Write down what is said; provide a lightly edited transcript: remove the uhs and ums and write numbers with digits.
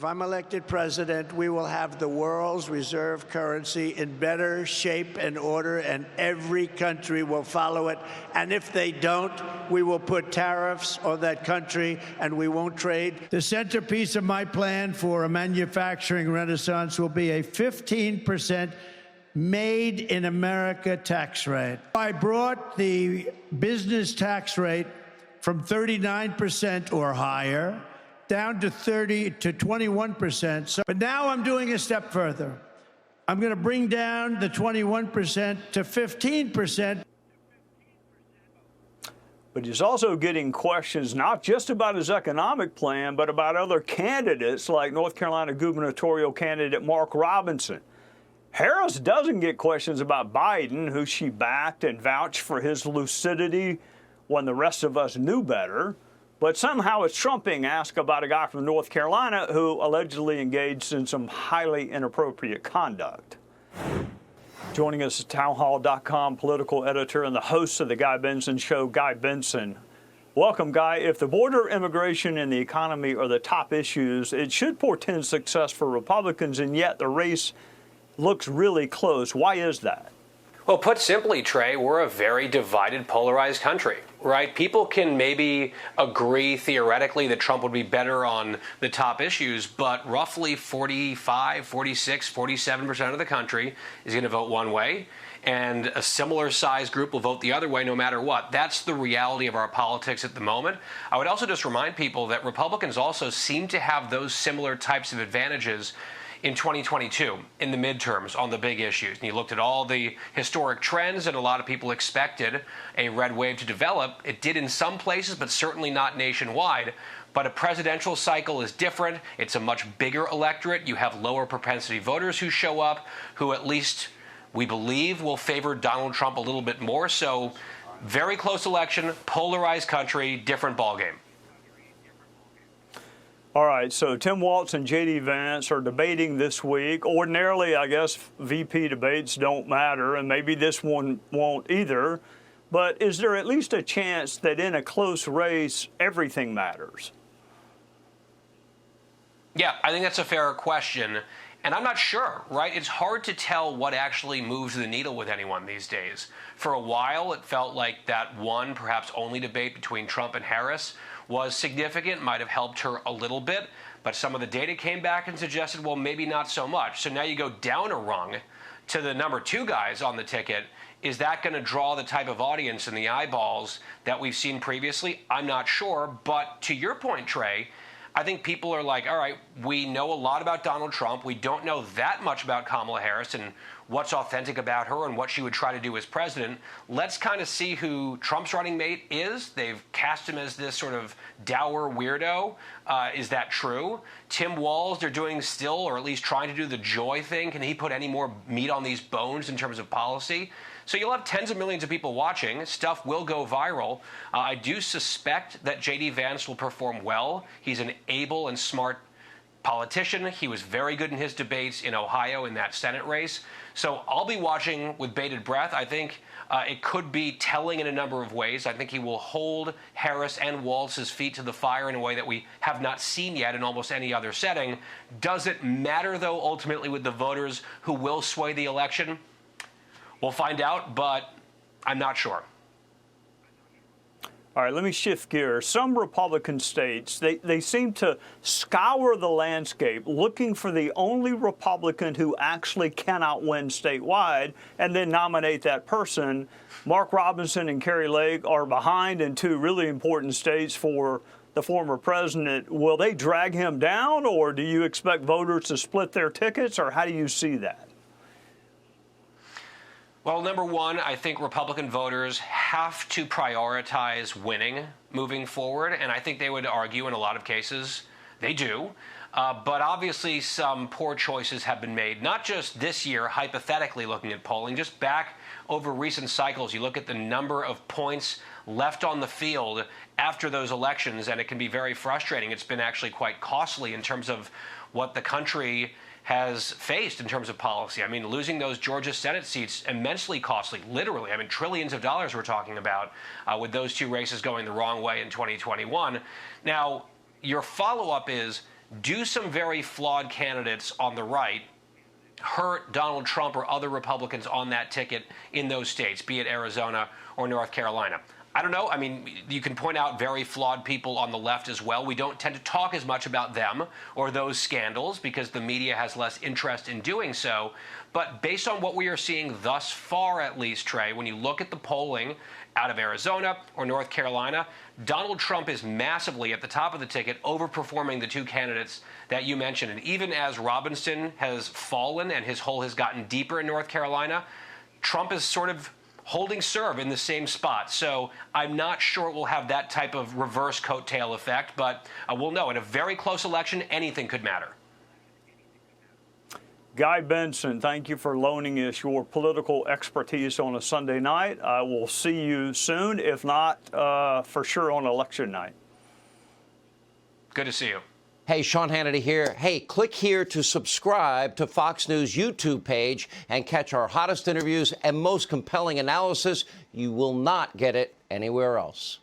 If I'm elected president, we will have the world's reserve currency in better shape and order, and every country will follow it. And if they don't, we will put tariffs on that country and we won't trade. The centerpiece of my plan for a manufacturing renaissance will be a 15% Made in America tax rate. I brought the business tax rate from 39% or higher down to 21%. But now I'm doing a step further. I'm going to bring down the 21% to 15%. But he's also getting questions not just about his economic plan, but about other candidates like North Carolina gubernatorial candidate Mark Robinson. Harris doesn't get questions about Biden, who she backed and vouched for his lucidity when the rest of us knew better. But somehow it's Trump being asked about a guy from North Carolina who allegedly engaged in some highly inappropriate conduct. Joining us is townhall.com political editor and the host of the Guy Benson Show, Guy Benson. Welcome, Guy. If the border, immigration, and the economy are the top issues, it should portend success for Republicans, and yet the race looks really close. Why is that? Well, put simply, Trey, we're a very divided, polarized country, right? People can maybe agree theoretically that Trump would be better on the top issues, but roughly 45, 46, 47% of the country is going to vote one way, and a similar size group will vote the other way no matter what. That's the reality of our politics at the moment. I would also just remind people that Republicans also seem to have those similar types of advantages in 2022, in the midterms, on the big issues. And you looked at all the historic trends, and a lot of people expected a red wave to develop. It did in some places, but certainly not nationwide. But a presidential cycle is different. It's a much bigger electorate. You have lower propensity voters who show up, who at least we believe will favor Donald Trump a little bit more. So very close election, polarized country, different ballgame. All right, so Tim Walz and J.D. Vance are debating this week. Ordinarily, I guess VP debates don't matter, and maybe this one won't either. But is there at least a chance that in a close race, everything matters? Yeah, I think that's a fair question. And I'm not sure, right? It's hard to tell what actually moves the needle with anyone these days. For a while, it felt like that one, perhaps only debate between Trump and Harris was significant, might have helped her a little bit, but some of the data came back and suggested, well, maybe not so much. So now you go down a rung to the number two guys on the ticket. Is that going to draw the type of audience and the eyeballs that we've seen previously? I'm not sure. But to your point, Trey, I think people are like, all right, we know a lot about Donald Trump. We don't know that much about Kamala Harris and what's authentic about her and what she would try to do as president. Let's kind of see who Trump's running mate is. They've cast him as this sort of dour weirdo. Is that true? Tim Walz, they're doing still, or at least trying to do the joy thing. Can he put any more meat on these bones in terms of policy? So you'll have tens of millions of people watching. Stuff will go viral. I do suspect that J.D. Vance will perform well. He's an able and smart politician. He was very good in his debates in Ohio in that Senate race. So I'll be watching with bated breath. I think it could be telling in a number of ways. I think he will hold Harris and Walz's feet to the fire in a way that we have not seen yet in almost any other setting. Does it matter, though, ultimately with the voters who will sway the election? We'll find out, but I'm not sure. All right, let me shift gears. Some Republican states, they seem to scour the landscape looking for the only Republican who actually cannot win statewide and then nominate that person. Mark Robinson and Kari Lake are behind in two really important states for the former president. Will they drag him down, or do you expect voters to split their tickets, or how do you see that? Well, number one, I think Republican voters have to prioritize winning moving forward, and I think they would argue in a lot of cases they do. But obviously some poor choices have been made, not just this year, hypothetically looking at polling, just back over recent cycles. You look at the number of points left on the field after those elections, and it can be very frustrating. It's been actually quite costly in terms of what the country has faced in terms of policy. I mean, losing those Georgia Senate seats, immensely costly, literally. I mean, trillions of dollars we're talking about with those two races going the wrong way in 2021. Now, your follow-up is, do some very flawed candidates on the right hurt Donald Trump or other Republicans on that ticket in those states, be it Arizona or North Carolina? I don't know. I mean, you can point out very flawed people on the left as well. We don't tend to talk as much about them or those scandals because the media has less interest in doing so. But based on what we are seeing thus far, at least, Trey, when you look at the polling out of Arizona or North Carolina, Donald Trump is massively at the top of the ticket, overperforming the two candidates that you mentioned. And even as Robinson has fallen and his hole has gotten deeper in North Carolina, Trump is sort of holding serve in the same spot. So I'm not sure it will have that type of reverse coattail effect, but we'll know. In a very close election, anything could matter. Guy Benson, thank you for loaning us your political expertise on a Sunday night. I will see you soon, if not for sure on election night. Good to see you. Hey, Sean Hannity here. Hey, click here to subscribe to Fox News YouTube page and catch our hottest interviews and most compelling analysis. You will not get it anywhere else.